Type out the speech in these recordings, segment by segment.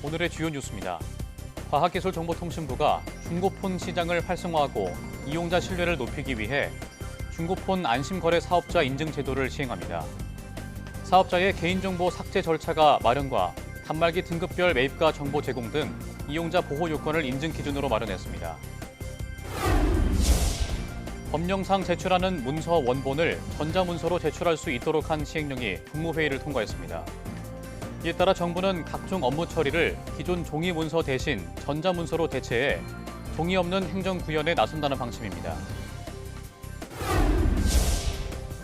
오늘의 주요 뉴스입니다. 과학기술정보통신부가 중고폰 시장을 활성화하고 이용자 신뢰를 높이기 위해 중고폰 안심거래 사업자 인증 제도를 시행합니다. 사업자의 개인정보 삭제 절차가 마련과 단말기 등급별 매입가 정보 제공 등 이용자 보호 요건을 인증 기준으로 마련했습니다. 법령상 제출하는 문서 원본을 전자문서로 제출할 수 있도록 한 시행령이 국무회의를 통과했습니다. 이에 따라 정부는 각종 업무 처리를 기존 종이 문서 대신 전자문서로 대체해 종이 없는 행정 구현에 나선다는 방침입니다.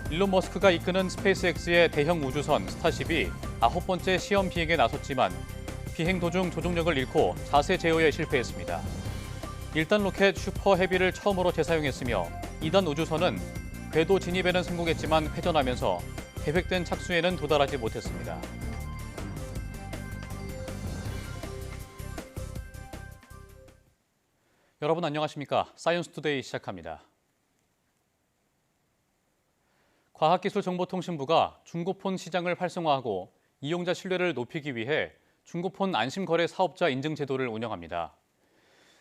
일론 머스크가 이끄는 스페이스X의 대형 우주선 스타쉽이 9번째 시험 비행에 나섰지만 비행 도중 조종력을 잃고 자세 제어에 실패했습니다. 1단 로켓 슈퍼 헤비를 처음으로 재사용했으며 2단 우주선은 궤도 진입에는 성공했지만 회전하면서 계획된 착수에는 도달하지 못했습니다. 여러분 안녕하십니까? 사이언스투데이 시작합니다. 과학기술정보통신부가 중고폰 시장을 활성화하고 이용자 신뢰를 높이기 위해 중고폰 안심거래 사업자 인증 제도를 운영합니다.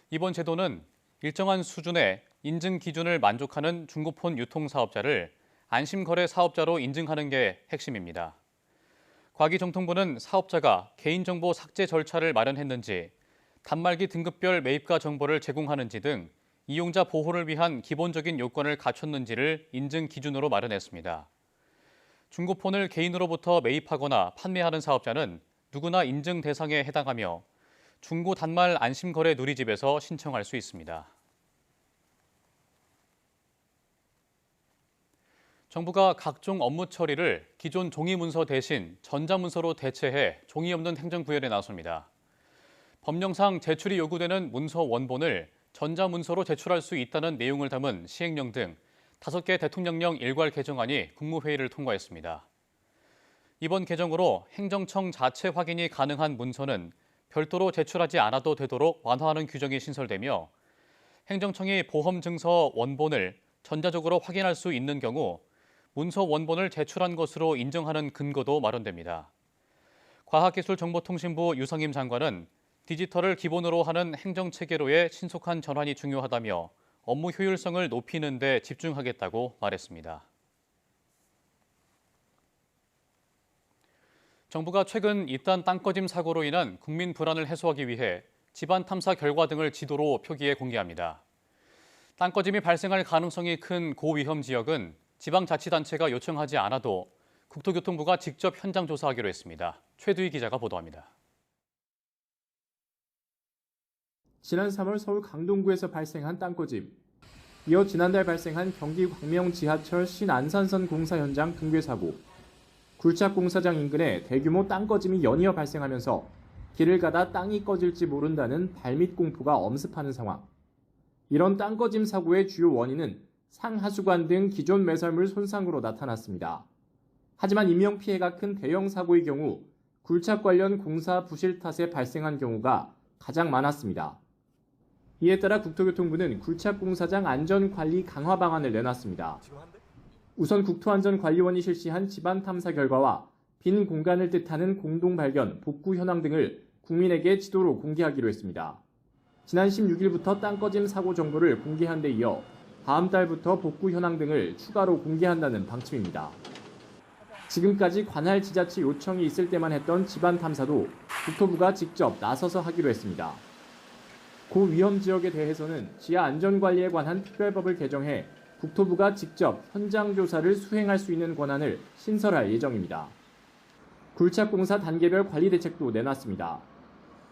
이번 제도는 일정한 수준의 인증 기준을 만족하는 중고폰 유통사업자를 안심거래 사업자로 인증하는 게 핵심입니다. 과기정통부는 사업자가 개인정보 삭제 절차를 마련했는지, 단말기 등급별 매입가 정보를 제공하는지 등 이용자 보호를 위한 기본적인 요건을 갖췄는지를 인증 기준으로 마련했습니다. 중고폰을 개인으로부터 매입하거나 판매하는 사업자는 누구나 인증 대상에 해당하며 중고 단말 안심거래 누리집에서 신청할 수 있습니다. 정부가 각종 업무 처리를 기존 종이 문서 대신 전자문서로 대체해 종이 없는 행정구현에 나섭니다. 법령상 제출이 요구되는 문서 원본을 전자문서로 제출할 수 있다는 내용을 담은 시행령 등 5개 대통령령 일괄 개정안이 국무회의를 통과했습니다. 이번 개정으로 행정청 자체 확인이 가능한 문서는 별도로 제출하지 않아도 되도록 완화하는 규정이 신설되며 행정청이 보험증서 원본을 전자적으로 확인할 수 있는 경우 문서 원본을 제출한 것으로 인정하는 근거도 마련됩니다. 과학기술정보통신부 유상임 장관은 디지털을 기본으로 하는 행정체계로의 신속한 전환이 중요하다며 업무 효율성을 높이는 데 집중하겠다고 말했습니다. 정부가 최근 잇단 땅꺼짐 사고로 인한 국민 불안을 해소하기 위해 집안 탐사 결과 등을 지도로 표기해 공개합니다. 땅꺼짐이 발생할 가능성이 큰 고위험 지역은 지방자치단체가 요청하지 않아도 국토교통부가 직접 현장 조사하기로 했습니다. 최두희 기자가 보도합니다. 지난 3월 서울 강동구에서 발생한 땅꺼짐. 이어 지난달 발생한 경기 광명 지하철 신안산선 공사 현장 붕괴 사고. 굴착 공사장 인근에 대규모 땅꺼짐이 연이어 발생하면서 길을 가다 땅이 꺼질지 모른다는 발밑 공포가 엄습하는 상황. 이런 땅꺼짐 사고의 주요 원인은 상하수관 등 기존 매설물 손상으로 나타났습니다. 하지만 인명피해가 큰 대형 사고의 경우 굴착 관련 공사 부실 탓에 발생한 경우가 가장 많았습니다. 이에 따라 국토교통부는 굴착 공사장 안전관리 강화 방안을 내놨습니다. 우선 국토안전관리원이 실시한 집안 탐사 결과와 빈 공간을 뜻하는 공동 발견, 복구 현황 등을 국민에게 지도로 공개하기로 했습니다. 지난 16일부터 땅꺼짐 사고 정보를 공개한 데 이어 다음 달부터 복구 현황 등을 추가로 공개한다는 방침입니다. 지금까지 관할 지자체 요청이 있을 때만 했던 집안 탐사도 국토부가 직접 나서서 하기로 했습니다. 고위험 지역에 대해서는 지하 안전관리에 관한 특별법을 개정해 국토부가 직접 현장 조사를 수행할 수 있는 권한을 신설할 예정입니다. 굴착공사 단계별 관리 대책도 내놨습니다.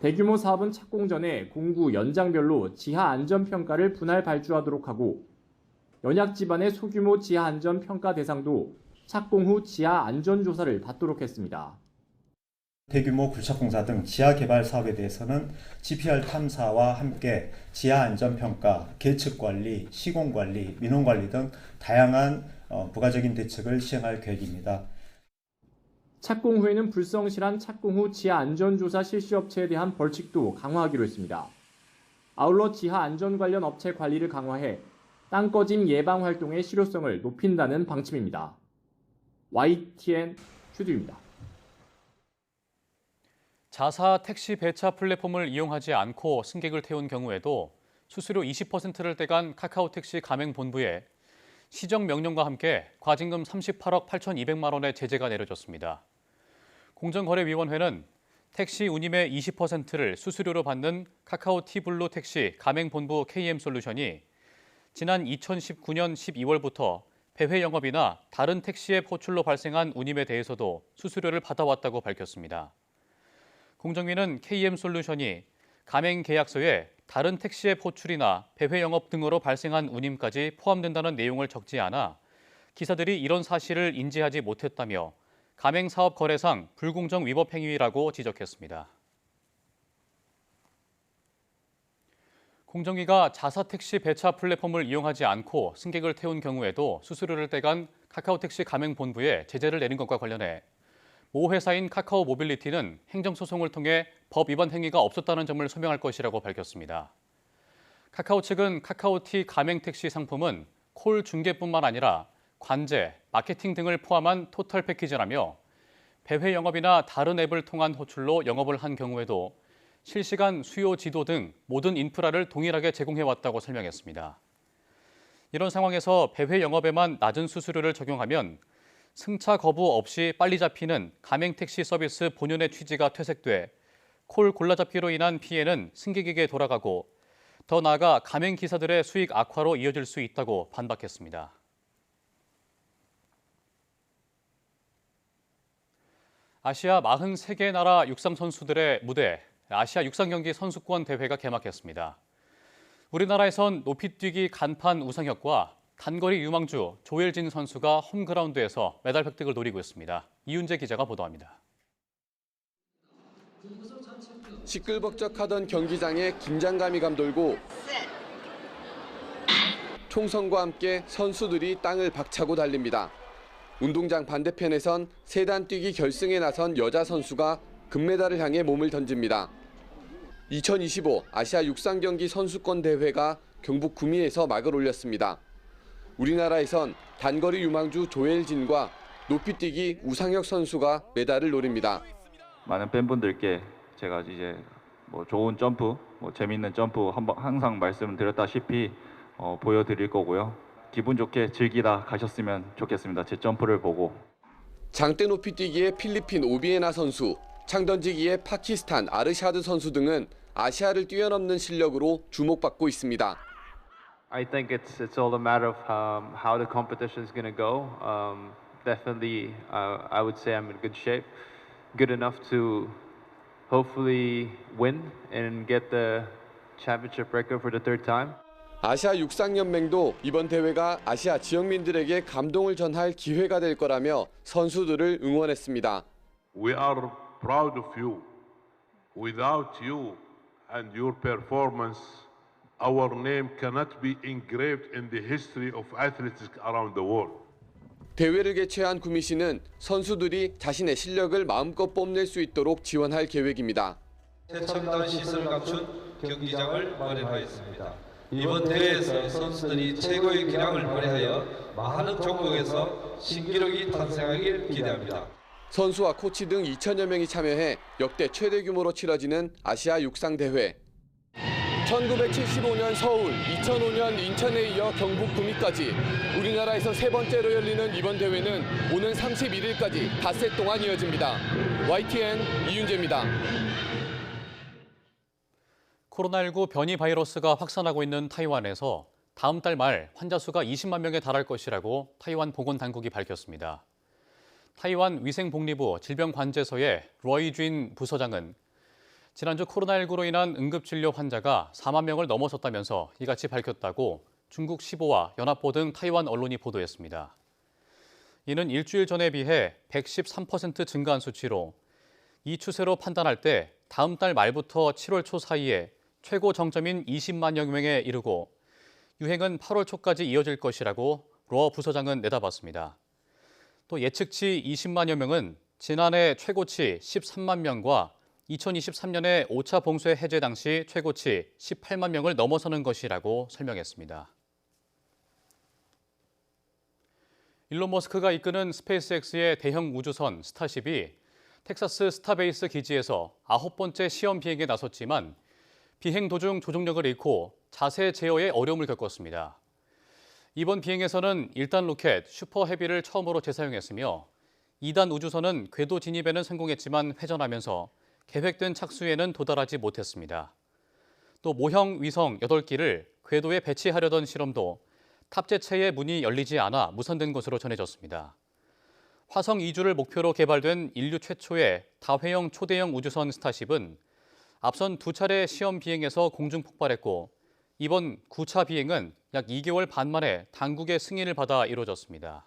대규모 사업은 착공 전에 공구, 연장별로 지하 안전평가를 분할 발주하도록 하고 연약 지반의 소규모 지하 안전평가 대상도 착공 후 지하 안전조사를 받도록 했습니다. 대규모 굴착공사 등 지하 개발 사업에 대해서는 GPR 탐사와 함께 지하 안전평가, 계측관리, 시공관리, 민원관리 등 다양한 부가적인 대책을 시행할 계획입니다. 착공 후에는 불성실한 착공 후 지하 안전조사 실시업체에 대한 벌칙도 강화하기로 했습니다. 아울러 지하 안전 관련 업체 관리를 강화해 땅 꺼짐 예방 활동의 실효성을 높인다는 방침입니다. YTN 최두입니다. 자사 택시 배차 플랫폼을 이용하지 않고 승객을 태운 경우에도 수수료 20%를 떼간 카카오택시 가맹본부에 시정명령과 함께 과징금 38억 8,200만 원의 제재가 내려졌습니다. 공정거래위원회는 택시 운임의 20%를 수수료로 받는 카카오 티블루 택시 가맹본부 KM솔루션이 지난 2019년 12월부터 배회 영업이나 다른 택시 앱 호출로 발생한 운임에 대해서도 수수료를 받아왔다고 밝혔습니다. 공정위는 KM솔루션이 가맹 계약서에 다른 택시 앱 호출이나 배회 영업 등으로 발생한 운임까지 포함된다는 내용을 적지 않아 기사들이 이런 사실을 인지하지 못했다며 가맹사업 거래상 불공정 위법 행위라고 지적했습니다. 공정위가 자사택시 배차 플랫폼을 이용하지 않고 승객을 태운 경우에도 수수료를 떼간 카카오택시 가맹본부에 제재를 내린 것과 관련해 모 회사인 카카오 모빌리티는 행정소송을 통해 법 위반 행위가 없었다는 점을 소명할 것이라고 밝혔습니다. 카카오 측은 카카오티 가맹택시 상품은 콜 중계뿐만 아니라 관제, 마케팅 등을 포함한 토탈 패키지라며 배회 영업이나 다른 앱을 통한 호출로 영업을 한 경우에도 실시간 수요 지도 등 모든 인프라를 동일하게 제공해왔다고 설명했습니다. 이런 상황에서 배회 영업에만 낮은 수수료를 적용하면 승차 거부 없이 빨리 잡히는 가맹택시 서비스 본연의 취지가 퇴색돼 콜 골라잡기로 인한 피해는 승객에게 돌아가고 더 나아가 가맹 기사들의 수익 악화로 이어질 수 있다고 반박했습니다. 아시아 43개 나라 육상 선수들의 무대 아시아 육상경기 선수권 대회가 개막했습니다. 우리나라에선 높이뛰기 간판 우상혁과 단거리 유망주 조엘진 선수가 홈그라운드에서 메달 획득을 노리고 있습니다. 이윤재 기자가 보도합니다. 시끌벅적하던 경기장에 긴장감이 감돌고 총성과 함께 선수들이 땅을 박차고 달립니다. 운동장 반대편에선 세단 뛰기 결승에 나선 여자 선수가 금메달을 향해 몸을 던집니다. 2025 아시아 육상경기 선수권 대회가 경북 구미에서 막을 올렸습니다. 우리나라에선 단거리 유망주 조엘진과 높이뛰기 우상혁 선수가 메달을 노립니다. 많은 팬분들께 제가 이제 좋은 점프, 재미있는 점프 항상 말씀드렸다시피 보여드릴 거고요. 기분 좋게 즐기다 가셨으면 좋겠습니다. 제 점프를 보고. 장대 높이뛰기의 필리핀 오비에나 선수, 창던지기의 파키스탄 아르샤드 선수 등은 아시아를 뛰어넘는 실력으로 주목받고 있습니다. I think it's all a matter of how the competition is going to go. Definitely, I would say I'm in good shape, good enough to hopefully win and get the championship record for the third time. 아시아 육상연맹도 이번 대회가 아시아 지역민들에게 감동을 전할 기회가 될 거라며 선수들을 응원했습니다. We are proud of you. Without you and your performance, our name cannot be engraved in the history of athletics around the world. 대회를 개최한 구미시는 선수들이 자신의 실력을 마음껏 뽐낼 수 있도록 지원할 계획입니다. 최첨단 시설을 갖춘 경기장을 마련하였습니다. 이번 대회에서 선수들이 최고의 기량을 발휘하여 많은 종목에서 신기록이 탄생하길 기대합니다. 선수와 코치 등 2천여 명이 참여해 역대 최대 규모로 치러지는 아시아 육상대회. 1975년 서울, 2005년 인천에 이어 경북 구미까지 우리나라에서 세 번째로 열리는 이번 대회는 오는 31일까지 닷새 동안 이어집니다. YTN 이윤재입니다. 코로나19 변이 바이러스가 확산하고 있는 타이완에서 다음 달 말 환자 수가 20만 명에 달할 것이라고 타이완 보건당국이 밝혔습니다. 타이완 위생복리부 질병관제소의 러이쥔 부서장은 지난주 코로나19로 인한 응급진료 환자가 4만 명을 넘어섰다면서 이같이 밝혔다고 중국 시보와 연합보 등 타이완 언론이 보도했습니다. 이는 일주일 전에 비해 113% 증가한 수치로 이 추세로 판단할 때 다음 달 말부터 7월 초 사이에 최고 정점인 20만여 명에 이르고 유행은 8월 초까지 이어질 것이라고 러 부서장은 내다봤습니다. 또 예측치 20만여 명은 지난해 최고치 13만 명과 2023년에 5차 봉쇄 해제 당시 최고치 18만 명을 넘어서는 것이라고 설명했습니다. 일론 머스크가 이끄는 스페이스X의 대형 우주선 스타쉽이 텍사스 스타베이스 기지에서 9번째 시험 비행에 나섰지만 비행 도중 조종력을 잃고 자세 제어에 어려움을 겪었습니다. 이번 비행에서는 1단 로켓 슈퍼 헤비를 처음으로 재사용했으며 2단 우주선은 궤도 진입에는 성공했지만 회전하면서 계획된 착수에는 도달하지 못했습니다. 또 모형 위성 8기를 궤도에 배치하려던 실험도 탑재체의 문이 열리지 않아 무산된 것으로 전해졌습니다. 화성 2주를 목표로 개발된 인류 최초의 다회용 초대형 우주선 스타쉽은 앞선 2차례 시험 비행에서 공중 폭발했고 이번 9차 비행은 약 2개월 반 만에 당국의 승인을 받아 이루어졌습니다.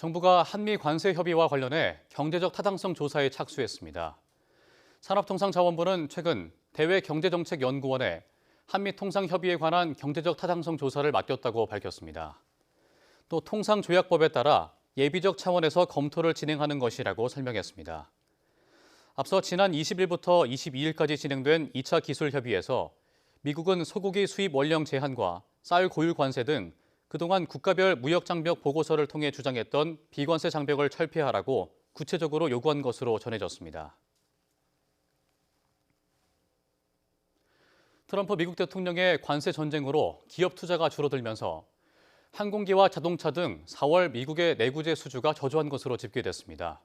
정부가 한미 관세 협의와 관련해 경제적 타당성 조사에 착수했습니다. 산업통상자원부는 최근 대외경제정책연구원에 한미 통상협의에 관한 경제적 타당성 조사를 맡겼다고 밝혔습니다. 또 통상조약법에 따라 예비적 차원에서 검토를 진행하는 것이라고 설명했습니다. 앞서 지난 20일부터 22일까지 진행된 2차 기술협의에서 미국은 소고기 수입 원령 제한과 쌀 고율 관세 등 그동안 국가별 무역장벽 보고서를 통해 주장했던 비관세 장벽을 철폐하라고 구체적으로 요구한 것으로 전해졌습니다. 트럼프 미국 대통령의 관세 전쟁으로 기업 투자가 줄어들면서 항공기와 자동차 등 4월 미국의 내구재 수주가 저조한 것으로 집계됐습니다.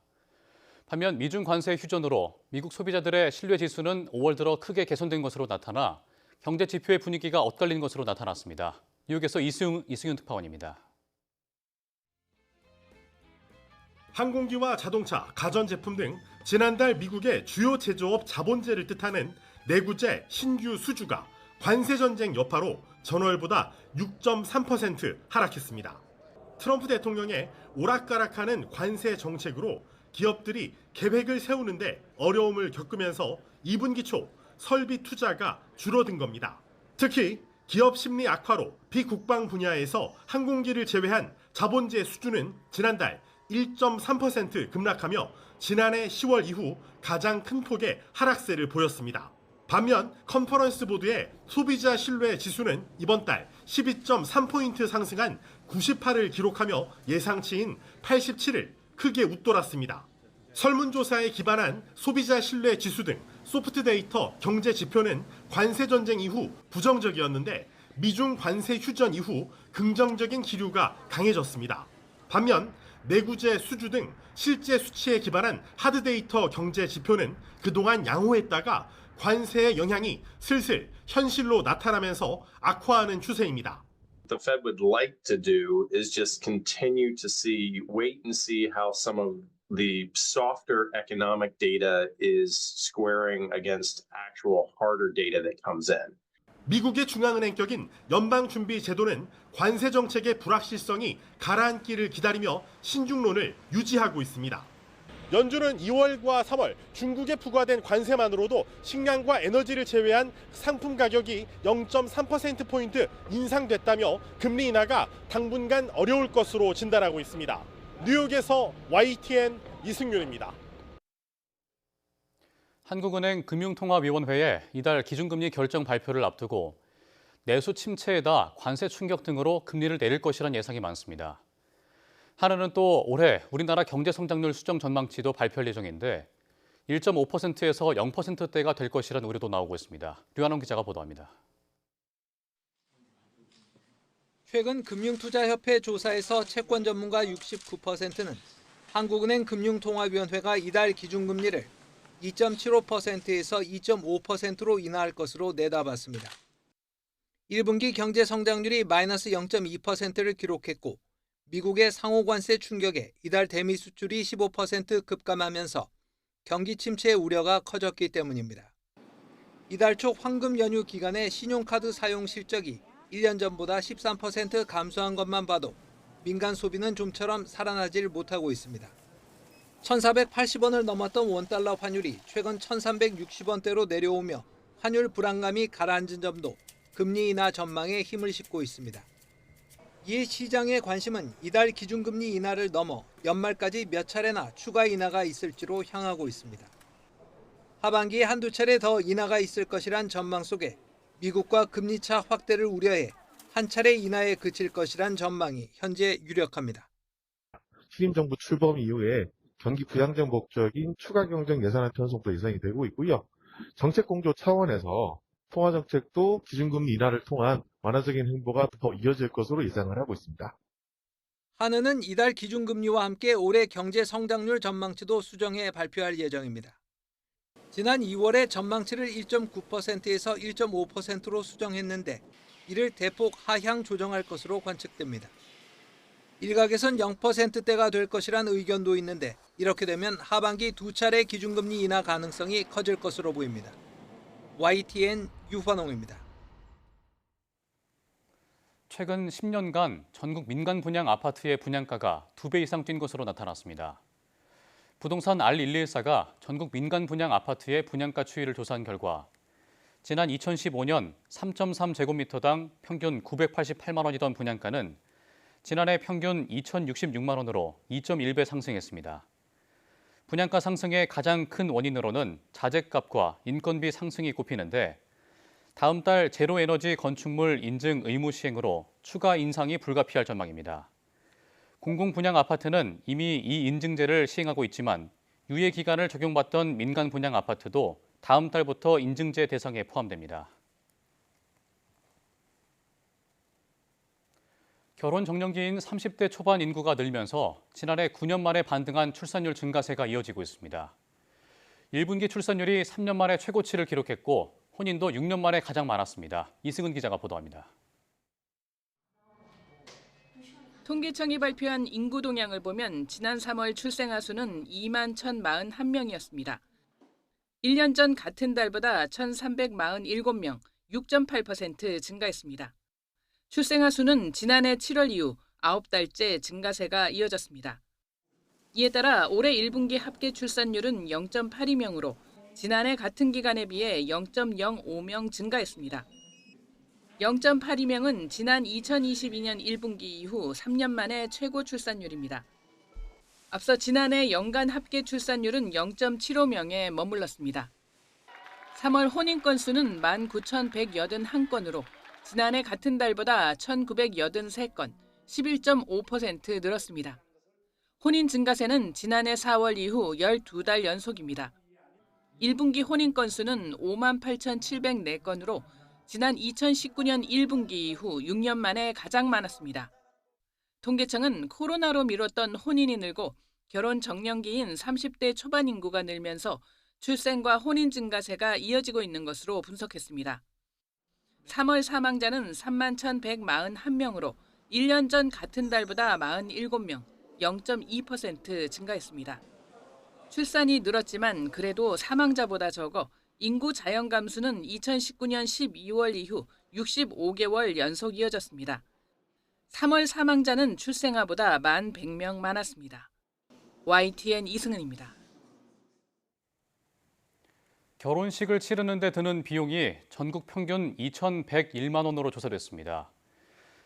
반면 미중 관세 휴전으로 미국 소비자들의 신뢰 지수는 5월 들어 크게 개선된 것으로 나타나 경제 지표의 분위기가 엇갈린 것으로 나타났습니다. 뉴욕에서 이승윤 특파원입니다. 항공기와 자동차, 가전제품 등 지난달 미국의 주요 제조업 자본재를 뜻하는 내구재 신규 수주가 관세 전쟁 여파로 전월보다 6.3% 하락했습니다. 트럼프 대통령의 오락가락하는 관세 정책으로 기업들이 계획을 세우는데 어려움을 겪으면서 2분기 초 설비 투자가 줄어든 겁니다. 특히 기업 심리 악화로 비국방 분야에서 항공기를 제외한 자본재 수주는 지난달 1.3% 급락하며 지난해 10월 이후 가장 큰 폭의 하락세를 보였습니다. 반면 컨퍼런스 보드의 소비자 신뢰 지수는 이번 달 12.3포인트 상승한 98을 기록하며 예상치인 87을 크게 웃돌았습니다. 설문조사에 기반한 소비자 신뢰 지수 등 소프트 데이터 경제 지표는 관세 전쟁 이후 부정적이었는데 미중 관세 휴전 이후 긍정적인 기류가 강해졌습니다. 반면 내구재 수주 등 실제 수치에 기반한 하드 데이터 경제 지표는 그동안 양호했다가 관세의 영향이 슬슬 현실로 나타나면서 악화하는 추세입니다. The Fed would like to do is just continue to wait and see how some of the softer economic data is squaring against actual harder data that comes in. 미국의 중앙은행격인 연방준비제도는 관세 정책의 불확실성이 가라앉기를 기다리며 신중론을 유지하고 있습니다. 연준은 2월과 3월 중국에 부과된 관세만으로도 식량과 에너지를 제외한 상품 가격이 0.3%포인트 인상됐다며 금리 인하가 당분간 어려울 것으로 진단하고 있습니다. 뉴욕에서 YTN 이승윤입니다. 한국은행 금융통화위원회에 이달 기준금리 결정 발표를 앞두고 내수 침체에다 관세 충격 등으로 금리를 내릴 것이란 예상이 많습니다. 하루는 또 올해 우리나라 경제 성장률 수정 전망치도 발표할 예정인데 1.5%에서 0%대가 될 것이라는 우려도 나오고 있습니다. 류한원 기자가 보도합니다. 최근 금융투자협회 조사에서 채권 전문가 69%는 한국은행 금융통화위원회가 이달 기준금리를 2.75%에서 2.5%로 인하할 것으로 내다봤습니다. 1분기 경제 성장률이 마이너스 0.2%를 기록했고 미국의 상호관세 충격에 이달 대미 수출이 15% 급감하면서 경기 침체 우려가 커졌기 때문입니다. 이달 초 황금 연휴 기간에 신용카드 사용 실적이 1년 전보다 13% 감소한 것만 봐도 민간 소비는 좀처럼 살아나질 못하고 있습니다. 1,480원을 넘었던 원달러 환율이 최근 1,360원대로 내려오며 환율 불안감이 가라앉은 점도 금리 인하 전망에 힘을 싣고 있습니다. 이에 시장의 관심은 이달 기준금리 인하를 넘어 연말까지 몇 차례나 추가 인하가 있을지로 향하고 있습니다. 하반기에 한두 차례 더 인하가 있을 것이란 전망 속에 미국과 금리차 확대를 우려해 한 차례 인하에 그칠 것이란 전망이 현재 유력합니다. 신임 정부 출범 이후에 경기 부양적 목적인 추가 경정 예산안 편성도 예상이 되고 있고요. 정책 공조 차원에서 통화 정책도 기준금리 인하를 통한 완화적인 행보가 더 이어질 것으로 예상을 하고 있습니다. 한은은 이달 기준금리와 함께 올해 경제 성장률 전망치도 수정해 발표할 예정입니다. 지난 2월에 전망치를 1.9%에서 1.5%로 수정했는데 이를 대폭 하향 조정할 것으로 관측됩니다. 일각에선 0%대가 될 것이란 의견도 있는데 이렇게 되면 하반기 두 차례 기준금리 인하 가능성이 커질 것으로 보입니다. YTN 유환홍입니다. 최근 10년간 전국 민간 분양 아파트의 분양가가 2배 이상 뛴 것으로 나타났습니다. 부동산 R114가 전국 민간 분양 아파트의 분양가 추이를 조사한 결과 지난 2015년 3.3제곱미터당 평균 988만 원이던 분양가는 지난해 평균 2,066만 원으로 2.1배 상승했습니다. 분양가 상승의 가장 큰 원인으로는 자재값과 인건비 상승이 꼽히는데 다음 달 제로에너지 건축물 인증 의무 시행으로 추가 인상이 불가피할 전망입니다. 공공분양 아파트는 이미 이 인증제를 시행하고 있지만 유예 기간을 적용받던 민간 분양 아파트도 다음 달부터 인증제 대상에 포함됩니다. 결혼 정년기인 30대 초반 인구가 늘면서 지난해 9년 만에 반등한 출산율 증가세가 이어지고 있습니다. 1분기 출산율이 3년 만에 최고치를 기록했고 혼인도 6년 만에 가장 많았습니다. 이승은 기자가 보도합니다. 통계청이 발표한 인구 동향을 보면 지난 3월 출생아 수는 2만 1,041명이었습니다. 1년 전 같은 달보다 1,347명, 6.8% 증가했습니다. 출생아 수는 지난해 7월 이후 9달째 증가세가 이어졌습니다. 이에 따라 올해 1분기 합계 출산율은 0.82명으로 지난해 같은 기간에 비해 0.05명 증가했습니다. 0.82명은 지난 2022년 1분기 이후 3년 만에 최고 출산율입니다. 앞서 지난해 연간 합계 출산율은 0.75명에 머물렀습니다. 3월 혼인 건수는 19,181건으로 지난해 같은 달보다 1,983건, 11.5% 늘었습니다. 혼인 증가세는 지난해 4월 이후 12달 연속입니다. 1분기 혼인 건수는 58,704건으로 지난 2019년 1분기 이후 6년 만에 가장 많았습니다. 통계청은 코로나로 미뤘던 혼인이 늘고 결혼 정년기인 30대 초반 인구가 늘면서 출생과 혼인 증가세가 이어지고 있는 것으로 분석했습니다. 3월 사망자는 31,141명으로 1년 전 같은 달보다 47명, 0.2% 증가했습니다. 출산이 늘었지만 그래도 사망자보다 적어 인구 자연 감소는 2019년 12월 이후 65개월 연속 이어졌습니다. 3월 사망자는 출생아보다 1,100명 많았습니다. YTN 이승은입니다. 결혼식을 치르는 데 드는 비용이 전국 평균 2,101만 원으로 조사됐습니다.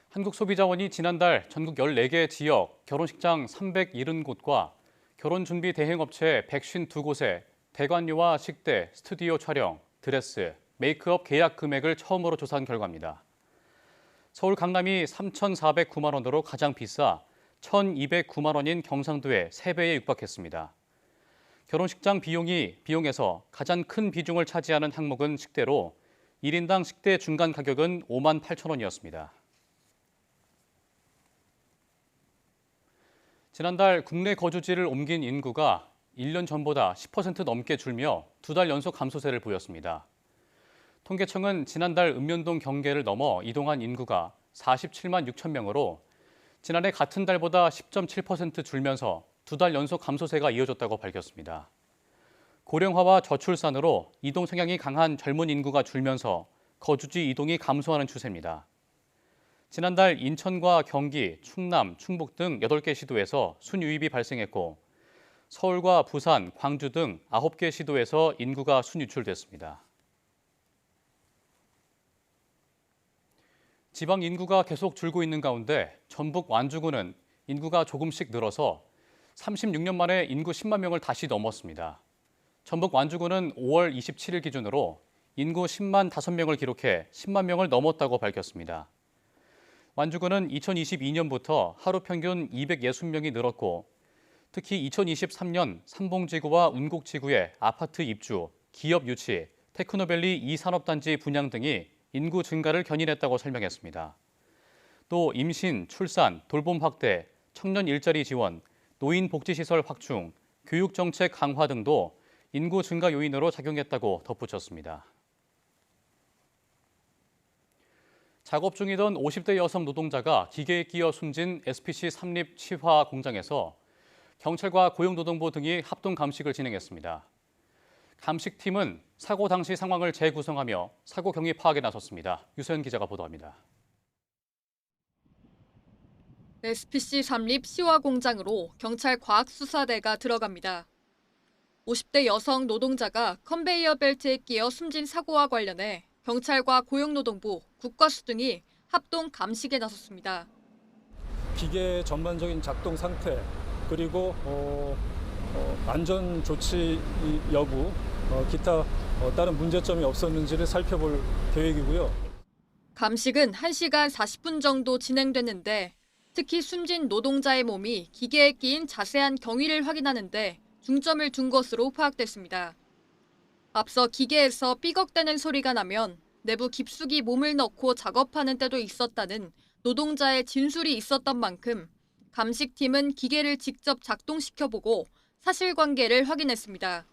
한국소비자원이 지난달 전국 14개 지역 결혼식장 370곳과 결혼준비 대행업체 152곳에 대관료와 식대, 스튜디오 촬영, 드레스, 메이크업 계약 금액을 처음으로 조사한 결과입니다. 서울 강남이 3,409만 원으로 가장 비싸 1,209만 원인 경상도의 3배에 육박했습니다. 결혼식장 비용에서 가장 큰 비중을 차지하는 항목은 식대로 1인당 식대 중간 가격은 5만 8천 원이었습니다. 지난달 국내 거주지를 옮긴 인구가 1년 전보다 10% 넘게 줄며 2달 연속 감소세를 보였습니다. 통계청은 지난달 읍면동 경계를 넘어 이동한 인구가 47만 6천 명으로 지난해 같은 달보다 10.7% 줄면서 2달 연속 감소세가 이어졌다고 밝혔습니다. 고령화와 저출산으로 이동 성향이 강한 젊은 인구가 줄면서 거주지 이동이 감소하는 추세입니다. 지난달 인천과 경기, 충남, 충북 등 8개 시도에서 순유입이 발생했고 서울과 부산, 광주 등 9개 시도에서 인구가 순유출됐습니다. 지방 인구가 계속 줄고 있는 가운데 전북 완주군은 인구가 조금씩 늘어서 36년 만에 인구 10만 명을 다시 넘었습니다. 전북 완주군은 5월 27일 기준으로 인구 10만 5명을 기록해 10만 명을 넘었다고 밝혔습니다. 완주군은 2022년부터 하루 평균 260명이 늘었고 특히 2023년 삼봉지구와 운곡지구의 아파트 입주, 기업 유치, 테크노밸리 2산업단지 분양 등이 인구 증가를 견인했다고 설명했습니다. 또 임신, 출산, 돌봄 확대, 청년 일자리 지원, 노인 복지시설 확충, 교육정책 강화 등도 인구 증가 요인으로 작용했다고 덧붙였습니다. 작업 중이던 50대 여성 노동자가 기계에 끼어 숨진 SPC 삼립 치화 공장에서 경찰과 고용노동부 등이 합동 감식을 진행했습니다. 감식팀은 사고 당시 상황을 재구성하며 사고 경위 파악에 나섰습니다. 유서연 기자가 보도합니다. SPC 삼립 시화 공장으로 경찰 과학수사대가 들어갑니다. 50대 여성 노동자가 컨베이어 벨트에 끼어 숨진 사고와 관련해 경찰과 고용노동부, 국과수 등이 합동 감식에 나섰습니다. 기계 전반적인 작동 상태 그리고 안전 조치 여부, 기타 다른 문제점이 없었는지를 살펴볼 계획이고요. 감식은 1시간 40분 정도 진행됐는데 특히 숨진 노동자의 몸이 기계에 끼인 자세한 경위를 확인하는데 중점을 둔 것으로 파악됐습니다. 앞서 기계에서 삐걱대는 소리가 나면 내부 깊숙이 몸을 넣고 작업하는 때도 있었다는 노동자의 진술이 있었던 만큼 감식팀은 기계를 직접 작동시켜보고 사실관계를 확인했습니다.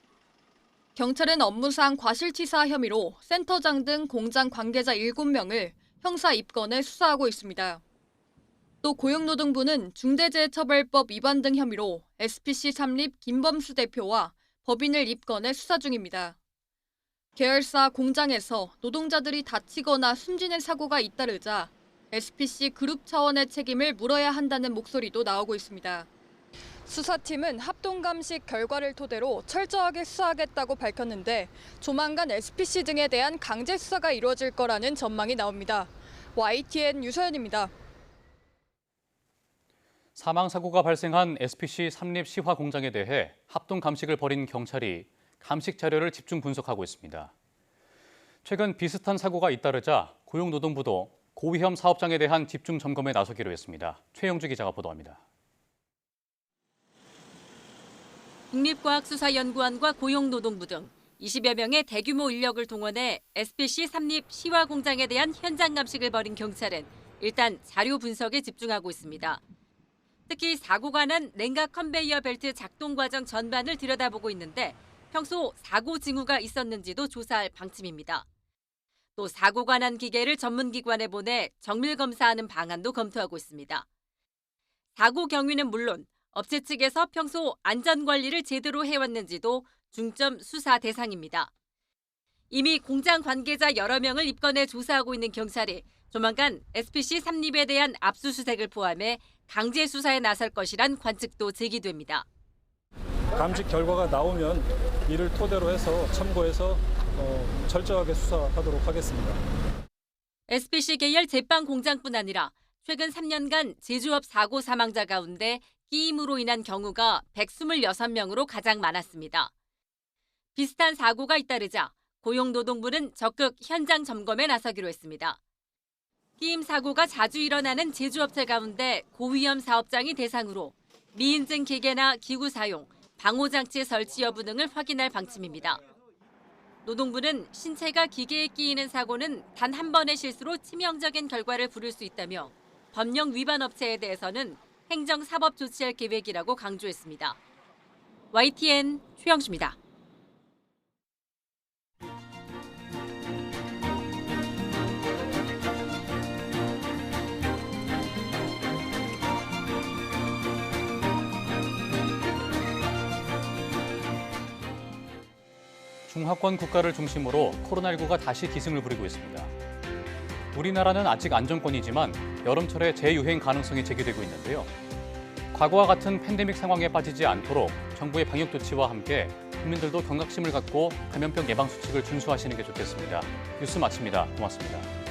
경찰은 업무상 과실치사 혐의로 센터장 등 공장 관계자 7명을 형사 입건해 수사하고 있습니다. 또 고용노동부는 중대재해처벌법 위반 등 혐의로 SPC 삼립 김범수 대표와 법인을 입건해 수사 중입니다. 계열사 공장에서 노동자들이 다치거나 숨지는 사고가 잇따르자 SPC 그룹 차원의 책임을 물어야 한다는 목소리도 나오고 있습니다. 수사팀은 합동감식 결과를 토대로 철저하게 수사하겠다고 밝혔는데 조만간 SPC 등에 대한 강제 수사가 이루어질 거라는 전망이 나옵니다. YTN 유서연입니다. 사망사고가 발생한 SPC 삼립 시화 공장에 대해 합동 감식을 벌인 경찰이 감식 자료를 집중 분석하고 있습니다. 최근 비슷한 사고가 잇따르자 고용노동부도 고위험 사업장에 대한 집중 점검에 나서기로 했습니다. 최영주 기자가 보도합니다. 국립과학수사연구원과 고용노동부 등 20여 명의 대규모 인력을 동원해 SPC 삼립 시화 공장에 대한 현장 감식을 벌인 경찰은 일단 자료 분석에 집중하고 있습니다. 특히 사고가 난 냉각 컨베이어 벨트 작동 과정 전반을 들여다보고 있는데 평소 사고 징후가 있었는지도 조사할 방침입니다. 또 사고가 난 기계를 전문기관에 보내 정밀 검사하는 방안도 검토하고 있습니다. 사고 경위는 물론 업체 측에서 평소 안전관리를 제대로 해왔는지도 중점 수사 대상입니다. 이미 공장 관계자 여러 명을 입건해 조사하고 있는 경찰이 조만간 SPC 삼립에 대한 압수수색을 포함해 강제 수사에 나설 것이란 관측도 제기됩니다. 감식 결과가 나오면 이를 토대로 해서 참고해서 철저하게 수사하도록 하겠습니다. SPC 계열 제빵 공장뿐 아니라 최근 3년간 제조업 사고 사망자 가운데 끼임으로 인한 경우가 126명으로 가장 많았습니다. 비슷한 사고가 잇따르자 고용노동부는 적극 현장 점검에 나서기로 했습니다. 끼임 사고가 자주 일어나는 제조업체 가운데 고위험 사업장이 대상으로 미인증 기계나 기구 사용, 방호장치 설치 여부 등을 확인할 방침입니다. 노동부는 신체가 기계에 끼이는 사고는 단 한 번의 실수로 치명적인 결과를 부를 수 있다며 법령 위반 업체에 대해서는 행정사법 조치할 계획이라고 강조했습니다. YTN 최영주입니다. 중하권 국가를 중심으로 코로나19가 다시 기승을 부리고 있습니다. 우리나라는 아직 안정권이지만 여름철에 재유행 가능성이 제기되고 있는데요. 과거와 같은 팬데믹 상황에 빠지지 않도록 정부의 방역 조치와 함께 국민들도 경각심을 갖고 감염병 예방 수칙을 준수하시는 게 좋겠습니다. 뉴스 마칩니다. 고맙습니다.